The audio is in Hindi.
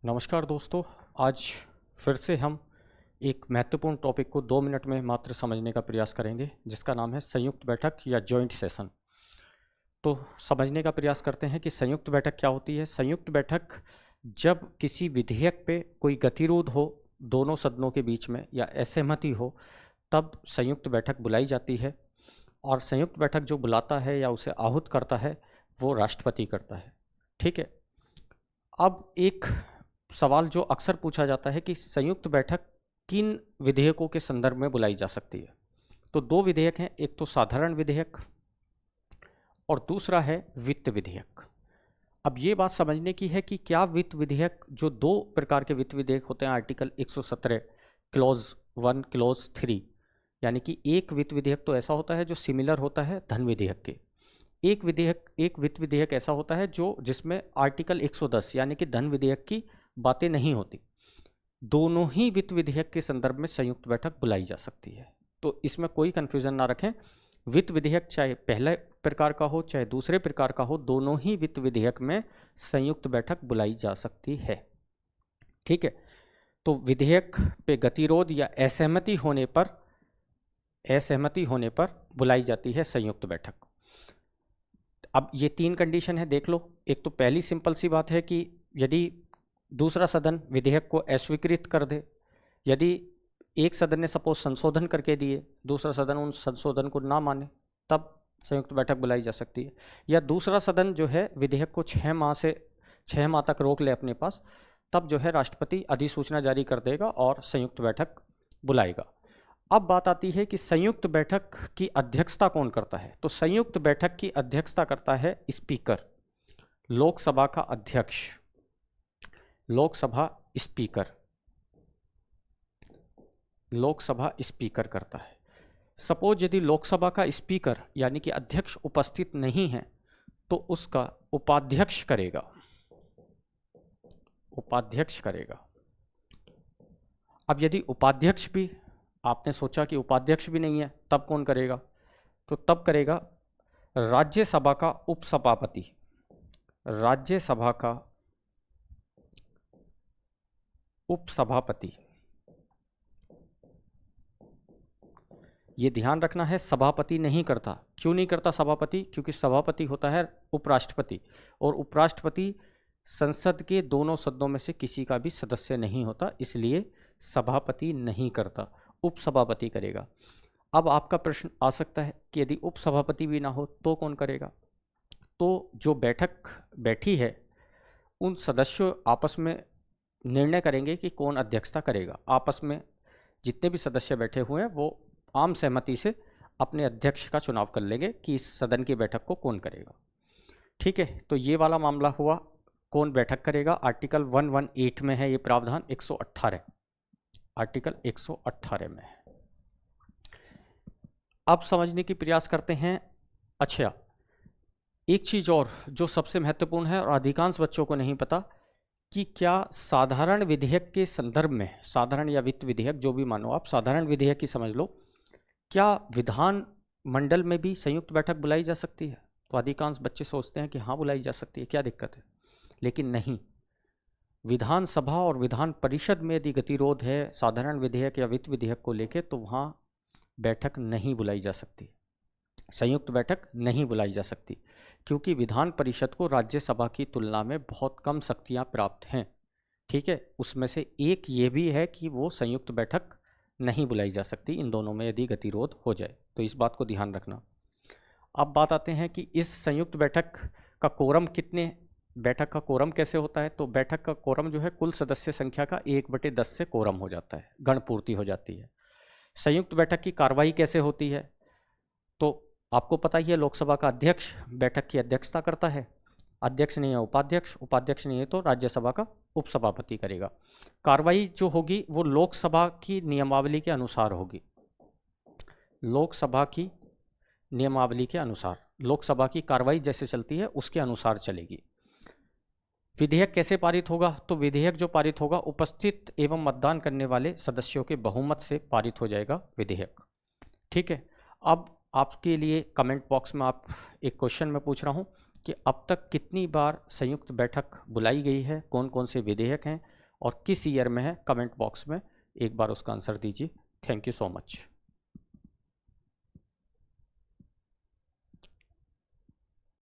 नमस्कार दोस्तों। आज फिर से हम एक महत्वपूर्ण टॉपिक को 2 मिनट में मात्र समझने का प्रयास करेंगे, जिसका नाम है संयुक्त बैठक या जॉइंट सेशन। तो समझने का प्रयास करते हैं कि संयुक्त बैठक क्या होती है। संयुक्त बैठक जब किसी विधेयक पे कोई गतिरोध हो दोनों सदनों के बीच में या असहमति हो, तब संयुक्त बैठक बुलाई जाती है। और संयुक्त बैठक जो बुलाता है या उसे आहूत करता है वो राष्ट्रपति करता है। ठीक है। अब एक सवाल जो अक्सर पूछा जाता है कि संयुक्त बैठक किन विधेयकों के संदर्भ में बुलाई जा सकती है। तो 2 विधेयक हैं, एक तो साधारण विधेयक और दूसरा है वित्त विधेयक। अब ये बात समझने की है कि क्या वित्त विधेयक, जो 2 प्रकार के वित्त विधेयक होते हैं, आर्टिकल 117 क्लॉज 1 क्लॉज 3, यानी कि एक वित्त विधेयक तो ऐसा होता है जो सिमिलर होता है धन विधेयक के। एक वित्त विधेयक ऐसा होता है जिसमें आर्टिकल 110 यानी कि धन विधेयक की बातें नहीं होती। दोनों ही वित्त विधेयक के संदर्भ में संयुक्त बैठक बुलाई जा सकती है। तो इसमें कोई कंफ्यूजन ना रखें। वित्त विधेयक चाहे पहले प्रकार का हो चाहे दूसरे प्रकार का हो, दोनों ही वित्त विधेयक में संयुक्त बैठक बुलाई जा सकती है। ठीक है। तो विधेयक पे गतिरोध या असहमति होने पर बुलाई जाती है संयुक्त बैठक। अब ये 3 कंडीशन है, देख लो। एक तो पहली सिंपल सी बात है कि यदि दूसरा सदन विधेयक को अस्वीकृत कर दे, यदि एक सदन ने सपोज संशोधन करके दिए, दूसरा सदन उन संशोधन को ना माने, तब संयुक्त बैठक बुलाई जा सकती है। या दूसरा सदन जो है विधेयक को 6 माह तक रोक ले अपने पास, तब जो है राष्ट्रपति अधिसूचना जारी कर देगा और संयुक्त बैठक बुलाएगा। अब बात आती है कि संयुक्त बैठक की अध्यक्षता कौन करता है। तो संयुक्त बैठक की अध्यक्षता करता है स्पीकर, लोकसभा का अध्यक्ष, लोकसभा स्पीकर करता है। सपोज यदि लोकसभा का स्पीकर यानी कि अध्यक्ष उपस्थित नहीं है तो उसका उपाध्यक्ष करेगा। अब यदि उपाध्यक्ष भी, आपने सोचा कि उपाध्यक्ष भी नहीं है, तब कौन करेगा? तो तब करेगा राज्यसभा का उपसभापति। राज्यसभा का उपसभापति, ये ध्यान रखना है, सभापति नहीं करता। क्यों नहीं करता सभापति? क्योंकि सभापति होता है उपराष्ट्रपति, और उपराष्ट्रपति संसद के दोनों सदनों में से किसी का भी सदस्य नहीं होता, इसलिए सभापति नहीं करता, उपसभापति करेगा। अब आपका प्रश्न आ सकता है कि यदि उपसभापति भी ना हो तो कौन करेगा? तो जो बैठक बैठी है उन सदस्यों आपस में निर्णय करेंगे कि कौन अध्यक्षता करेगा। आपस में जितने भी सदस्य बैठे हुए हैं वो आम सहमति से अपने अध्यक्ष का चुनाव कर लेंगे कि इस सदन की बैठक को कौन करेगा। ठीक है। तो ये वाला मामला हुआ, कौन बैठक करेगा। आर्टिकल 118 में है ये प्रावधान, 118 आर्टिकल 118 में है। अब समझने की प्रयास करते हैं। अच्छा, एक चीज और जो सबसे महत्वपूर्ण है और अधिकांश बच्चों को नहीं पता, कि क्या साधारण विधेयक के संदर्भ में, साधारण या वित्त विधेयक जो भी मानो आप, साधारण विधेयक ही समझ लो, क्या विधान मंडल में भी संयुक्त बैठक बुलाई जा सकती है? तो अधिकांश बच्चे सोचते हैं कि हाँ बुलाई जा सकती है, क्या दिक्कत है। लेकिन नहीं, विधानसभा और विधान परिषद में यदि गतिरोध है साधारण विधेयक या वित्त विधेयक को लेके, तो वहाँ बैठक नहीं बुलाई जा सकती, संयुक्त बैठक नहीं बुलाई जा सकती, क्योंकि विधान परिषद को राज्यसभा की तुलना में बहुत कम शक्तियां प्राप्त हैं। ठीक है। उसमें से एक ये भी है कि वो संयुक्त बैठक नहीं बुलाई जा सकती इन दोनों में यदि गतिरोध हो जाए, तो इस बात को ध्यान रखना। अब बात आते हैं कि इस संयुक्त बैठक का कोरम बैठक का कोरम कैसे होता है। तो बैठक का कोरम जो है कुल सदस्य संख्या का 1/10 से कोरम हो जाता है, गणपूर्ति हो जाती है। संयुक्त बैठक की कार्रवाई कैसे होती है? तो आपको पता ही है, लोकसभा का अध्यक्ष बैठक की अध्यक्षता करता है, अध्यक्ष नहीं है उपाध्यक्ष, उपाध्यक्ष नहीं है तो राज्यसभा का उपसभापति करेगा। कार्रवाई जो होगी वो लोकसभा की नियमावली के अनुसार होगी, लोकसभा की नियमावली के अनुसार, लोकसभा की कार्रवाई जैसे चलती है उसके अनुसार चलेगी। विधेयक कैसे पारित होगा? तो विधेयक जो पारित होगा उपस्थित एवं मतदान करने वाले सदस्यों के बहुमत से पारित हो जाएगा विधेयक। ठीक है। अब आपके लिए कमेंट बॉक्स में आप एक क्वेश्चन मैं पूछ रहा हूँ कि अब तक कितनी बार संयुक्त बैठक बुलाई गई है, कौन कौन से विधेयक हैं, और किस ईयर में है, कमेंट बॉक्स में एक बार उसका आंसर दीजिए। Thank you so much.